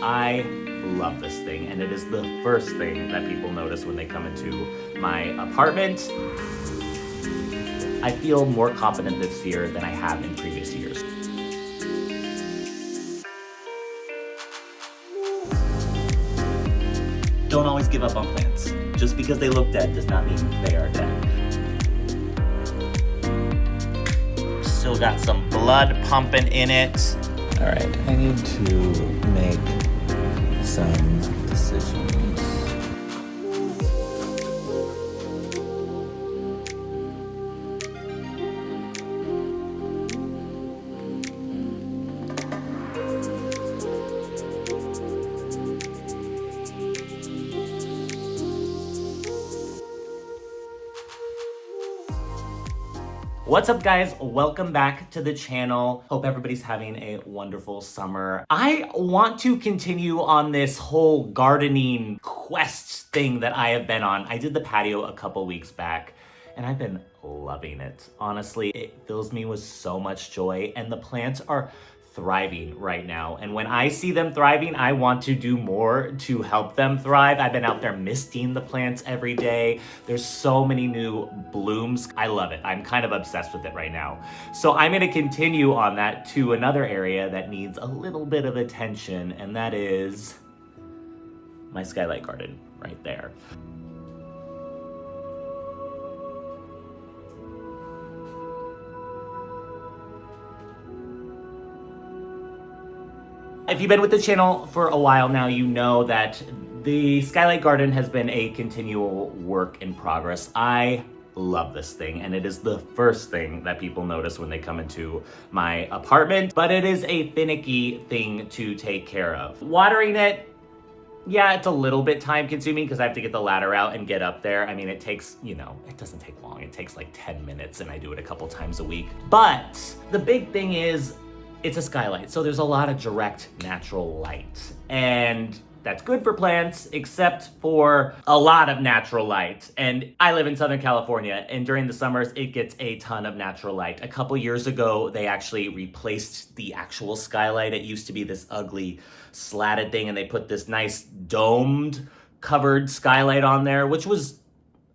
I love this thing, and it is the first thing that people notice when they come into my apartment. I feel more confident this year than I have in previous years. Don't always give up on plants. Just because they look dead does not mean they are dead. Still got some blood pumping in it. All right, I need to make some decisions. What's up, guys? Welcome back to the channel. Hope everybody's having a wonderful summer. I want to continue on this whole gardening quest thing that I have been on. I did the patio a couple weeks back and I've been loving it. Honestly, it fills me with so much joy and the plants are thriving right now. And when I see them thriving, I want to do more to help them thrive. I've been out there misting the plants every day. There's so many new blooms. I love it. I'm kind of obsessed with it right now. So I'm going to continue on that to another area that needs a little bit of attention, and that is my Skylight garden right there. If you've been with the channel for a while now, you know that the Skylight garden has been a continual work in progress. I love this thing, and it is the first thing that people notice when they come into my apartment, but it is a finicky thing to take care of. Watering it, yeah, it's a little bit time consuming because I have to get the ladder out and get up there. I mean, it takes, it doesn't take long. It takes like 10 minutes and I do it a couple times a week. But the big thing is, it's a skylight, so there's a lot of direct natural light. And that's good for plants, except for a lot of natural light. And I live in Southern California, and during the summers, it gets a ton of natural light. A couple years ago, they actually replaced the actual skylight. It used to be this ugly slatted thing, and they put this nice domed covered skylight on there, which was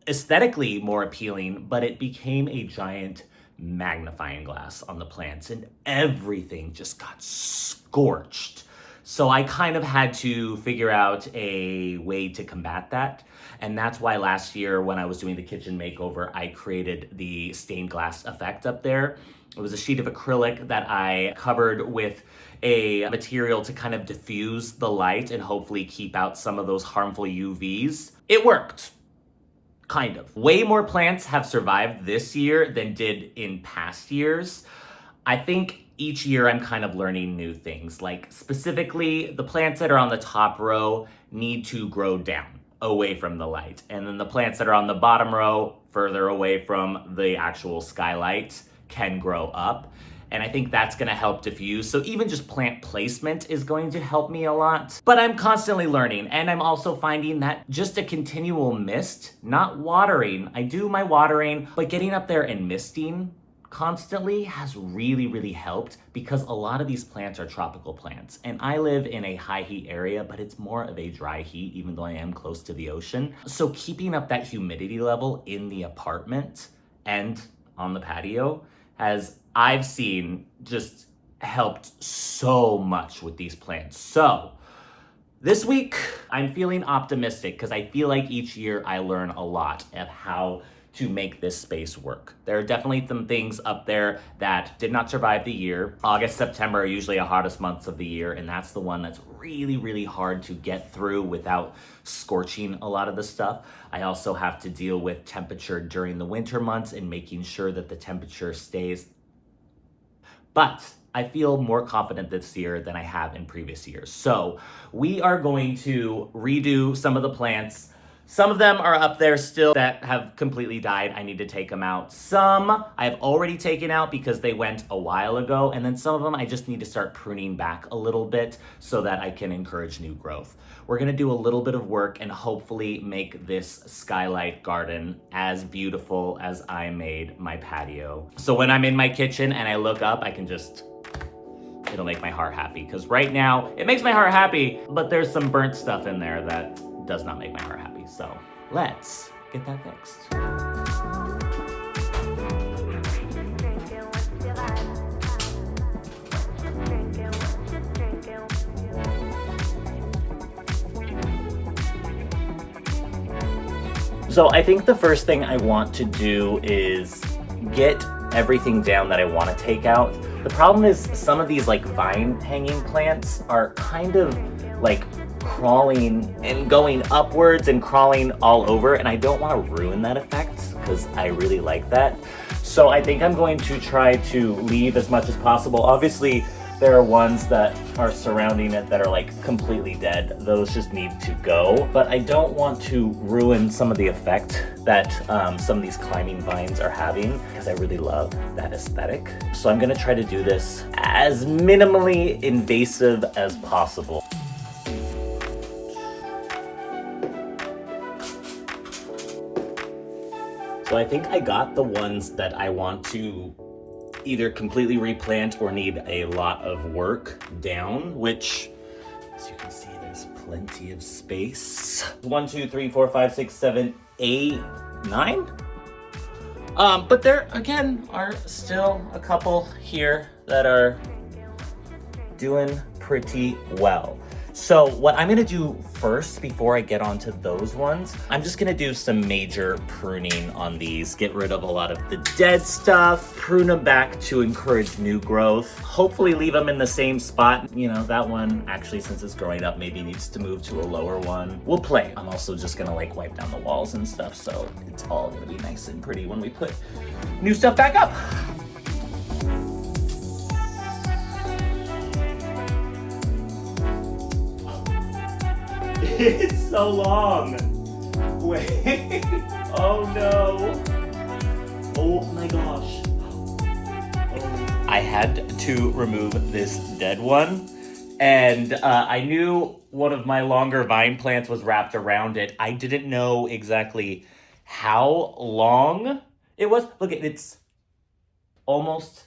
aesthetically more appealing, but it became a giant magnifying glass on the plants and everything just got scorched. So I kind of had to figure out a way to combat that. And that's why last year when I was doing the kitchen makeover, I created the stained glass effect up there. It was a sheet of acrylic that I covered with a material to kind of diffuse the light and hopefully keep out some of those harmful UVs. It worked. Kind of. Way more plants have survived this year than did in past years. I think each year I'm kind of learning new things. Like specifically, the plants that are on the top row need to grow down, away from the light. And then the plants that are on the bottom row, further away from the actual skylight, can grow up. And I think that's gonna help diffuse. So even just plant placement is going to help me a lot. But I'm constantly learning, and I'm also finding that just a continual mist, not watering. I do my watering, but getting up there and misting constantly has really, really helped because a lot of these plants are tropical plants. And I live in a high heat area, but it's more of a dry heat, even though I am close to the ocean. So keeping up that humidity level in the apartment and on the patio has, I've seen, just helped so much with these plants. So this week, I'm feeling optimistic because I feel like each year I learn a lot of how to make this space work. There are definitely some things up there that did not survive the year. August, September are usually the hottest months of the year, and that's the one that's really, really hard to get through without scorching a lot of the stuff. I also have to deal with temperature during the winter months and making sure that the temperature stays. But I feel more confident this year than I have in previous years. So we are going to redo some of the plants. Some of them are up there still that have completely died. I need to take them out. Some I've already taken out because they went a while ago. And then some of them I just need to start pruning back a little bit so that I can encourage new growth. We're gonna do a little bit of work and hopefully make this Skylight garden as beautiful as I made my patio. So when I'm in my kitchen and I look up, I can just it'll make my heart happy. Because right now, it makes my heart happy, but there's some burnt stuff in there that does not make my heart happy. So let's get that fixed. So I think the first thing I want to do is get everything down that I want to take out. The problem is some of these like vine hanging plants are kind of like crawling and going upwards and crawling all over, and I don't want to ruin that effect because I really like that. So I think I'm going to try to leave as much as possible. Obviously, there are ones that are surrounding it that are like completely dead. Those just need to go. But I don't want to ruin some of the effect that some of these climbing vines are having because I really love that aesthetic. So I'm gonna try to do this as minimally invasive as possible. So I think I got the ones that I want to either completely replant or need a lot of work down, which, as you can see, there's plenty of space. 1, 2, 3, 4, 5, 6, 7, 8, 9. But there, again, are still a couple here that are doing pretty well. So what I'm gonna do first before I get onto those ones, I'm just gonna do some major pruning on these, get rid of a lot of the dead stuff, prune them back to encourage new growth, hopefully leave them in the same spot. You know, that one actually, since it's growing up, maybe needs to move to a lower one. We'll play. I'm also just gonna like wipe down the walls and stuff, so it's all gonna be nice and pretty when we put new stuff back up. It's so long. Wait. Oh no. Oh my gosh. Oh. I had to remove this dead one, and I knew one of my longer vine plants was wrapped around it. I didn't know exactly how long it was. Look, it's almost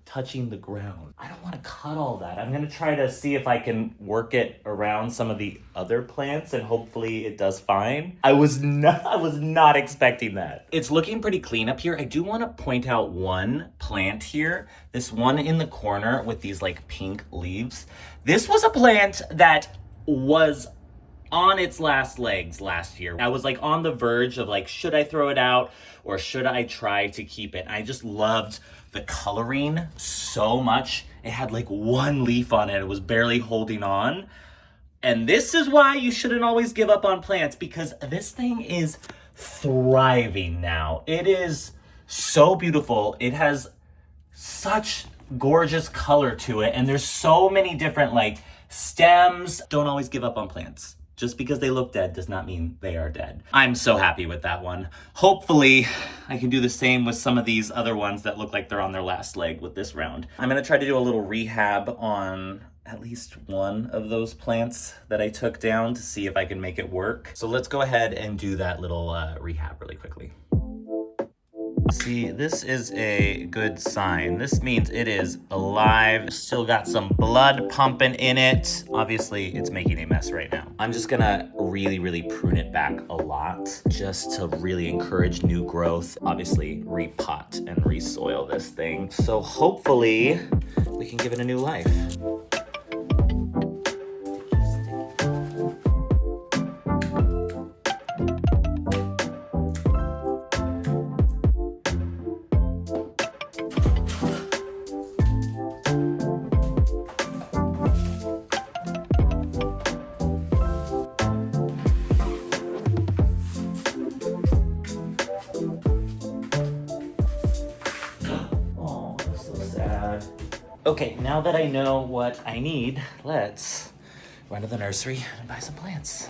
touching the ground. I don't want to cut all that. I'm gonna try to see if I can work it around some of the other plants, and hopefully it does fine. I was not expecting that. It's looking pretty clean up here. I do want to point out one plant here, this one in the corner with these like pink leaves. This was a plant that was on its last legs last year. I was like on the verge of like, should I throw it out or should I try to keep it? And I just loved the coloring so much. It had like one leaf on it. It was barely holding on. And this is why you shouldn't always give up on plants, because this thing is thriving now. It is so beautiful. It has such gorgeous color to it. And there's so many different like stems. Don't always give up on plants. Just because they look dead does not mean they are dead. I'm so happy with that one. Hopefully, I can do the same with some of these other ones that look like they're on their last leg with this round. I'm gonna try to do a little rehab on at least one of those plants that I took down to see if I can make it work. So let's go ahead and do that little rehab really quickly. See, this is a good sign. This means it is alive. Still got some blood pumping in it. Obviously, it's making a mess right now. I'm just gonna really prune it back a lot just to really encourage new growth. Obviously, repot and resoil this thing. So hopefully, we can give it a new life. Okay, now that I know what I need, let's run to the nursery and buy some plants.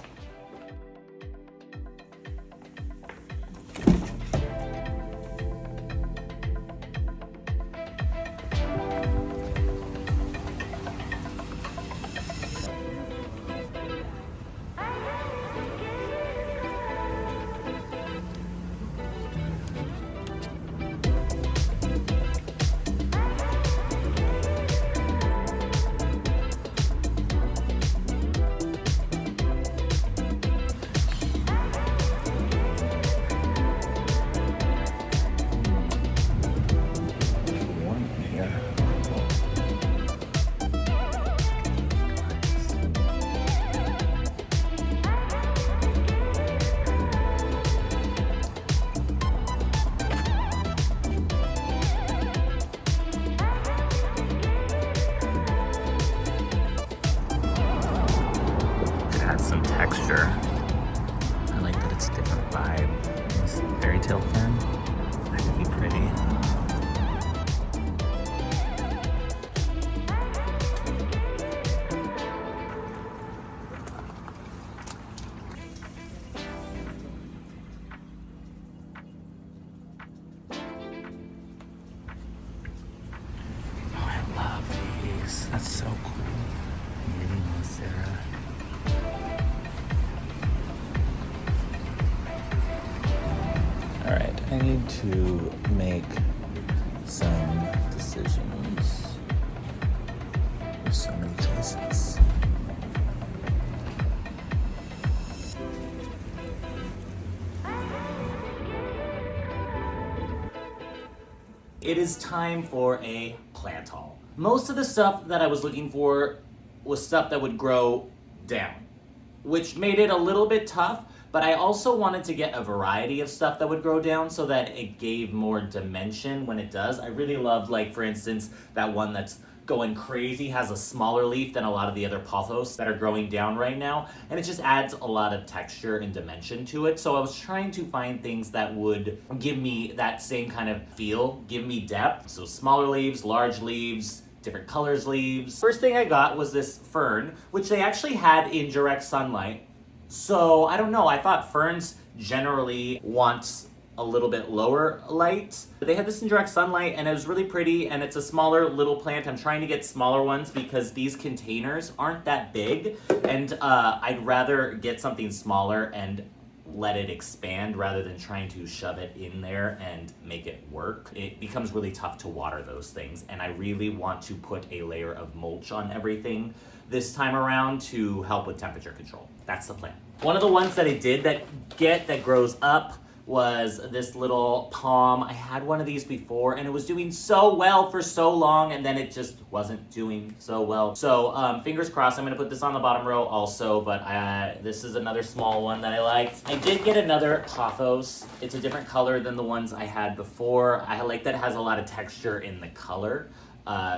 texture. I like that it's a different vibe. This fairy tale fern. That could be pretty. That's so cool. Mini Monstera. All right, I need to make some decisions. There's so many choices. It is time for a plant haul. Most of the stuff that I was looking for was stuff that would grow down, which made it a little bit tough, but I also wanted to get a variety of stuff that would grow down so that it gave more dimension when it does. I really loved, like, for instance, that one that's going crazy, has a smaller leaf than a lot of the other pothos that are growing down right now, and it just adds a lot of texture and dimension to it. So I was trying to find things that would give me that same kind of feel, give me depth. So smaller leaves, large leaves, different colors leaves. First thing I got was this fern, which they actually had in direct sunlight. So I don't know, I thought ferns generally want a little bit lower light. They had this in direct sunlight and it was really pretty, and it's a smaller little plant. I'm trying to get smaller ones because these containers aren't that big, and I'd rather get something smaller and let it expand rather than trying to shove it in there and make it work. It becomes really tough to water those things, and I really want to put a layer of mulch on everything this time around to help with temperature control. That's the plan. One of the ones that I did that grows up was this little palm. I had one of these before and it was doing so well for so long, and then it just wasn't doing so well. So fingers crossed. I'm gonna put this on the bottom row also, but this is another small one that I liked. I did get another pothos. It's a different color than the ones I had before. I like that it has a lot of texture in the color.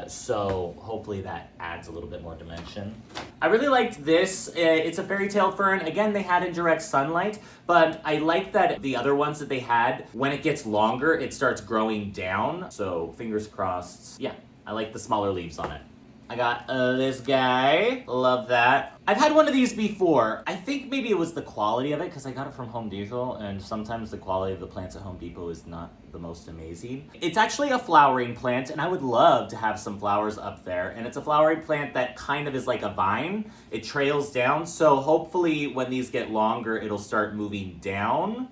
So hopefully that adds a little bit more dimension. I really liked this. It's a fairy tale fern. Again, they had in direct sunlight, but I like that the other ones that they had, when it gets longer, it starts growing down. So fingers crossed. Yeah, I like the smaller leaves on it. I got this guy. Love that. I've had one of these before. I think maybe it was the quality of it because I got it from Home Depot, and sometimes the quality of the plants at Home Depot is not the most amazing. It's actually a flowering plant, and I would love to have some flowers up there. And it's a flowering plant that kind of is like a vine. It trails down, so hopefully when these get longer, it'll start moving down.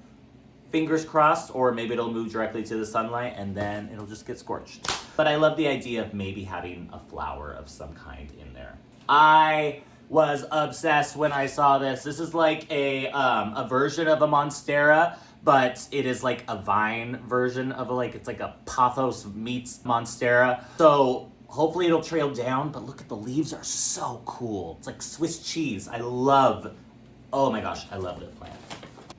Fingers crossed, or maybe it'll move directly to the sunlight and then it'll just get scorched. But I love the idea of maybe having a flower of some kind in there. I was obsessed when I saw this. This is like a version of a monstera, but it is like a vine version of it's like a pothos meets monstera. So hopefully it'll trail down, but look at the leaves are so cool. It's like Swiss cheese. Oh my gosh, I love this plant.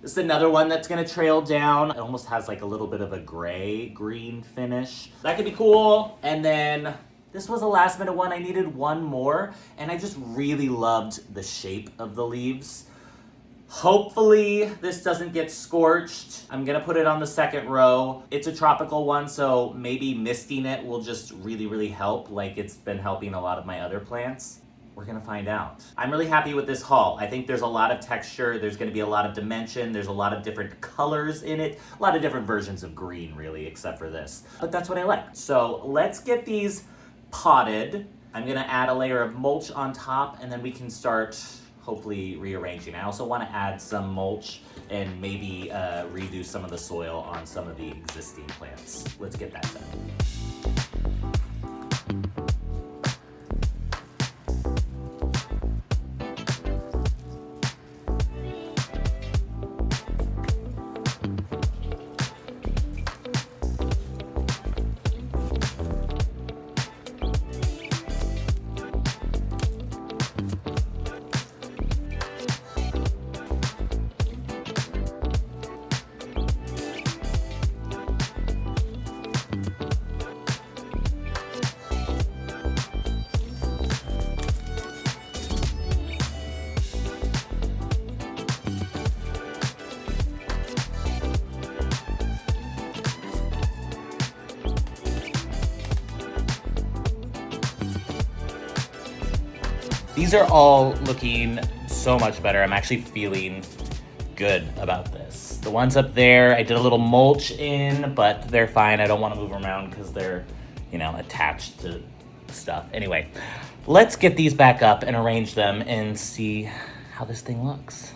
This is another one that's gonna trail down. It almost has like a little bit of a gray-green finish. That could be cool. And then this was a last minute one. I needed one more, and I just really loved the shape of the leaves. Hopefully this doesn't get scorched. I'm gonna put it on the second row. It's a tropical one, so maybe misting it will just really, really help, like it's been helping a lot of my other plants. We're gonna find out. I'm really happy with this haul. I think there's a lot of texture, there's gonna be a lot of dimension, there's a lot of different colors in it, a lot of different versions of green really, except for this. But that's what I like. So let's get these potted. I'm gonna add a layer of mulch on top, and then we can start hopefully rearranging. I also wanna add some mulch and maybe redo some of the soil on some of the existing plants. Let's get that done. These are all looking so much better. I'm actually feeling good about this. The ones up there, I did a little mulch in, but they're fine. I don't want to move them around because they're, you know, attached to stuff. Anyway, let's get these back up and arrange them and see how this thing looks.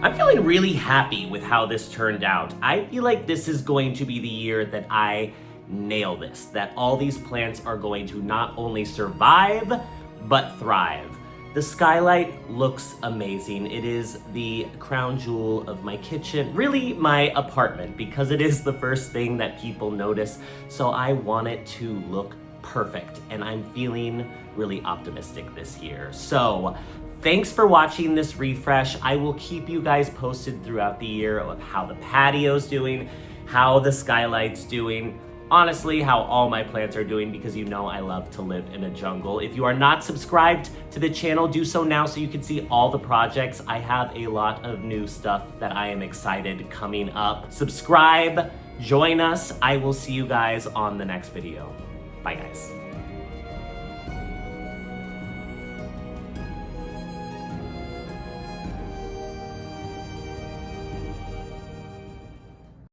I'm feeling really happy with how this turned out. I feel like this is going to be the year that I nail this, that all these plants are going to not only survive, but thrive. The Skylight looks amazing. It is the crown jewel of my kitchen, really my apartment, because it is the first thing that people notice. So I want it to look perfect, and I'm feeling really optimistic this year. So thanks for watching this refresh. I will keep you guys posted throughout the year of how the patio's doing, how the Skylight's doing, honestly, how all my plants are doing, because you know I love to live in a jungle. If you are not subscribed to the channel, do so now so you can see all the projects. I have a lot of new stuff that I am excited coming up. Subscribe, join us. I will see you guys on the next video. Bye guys.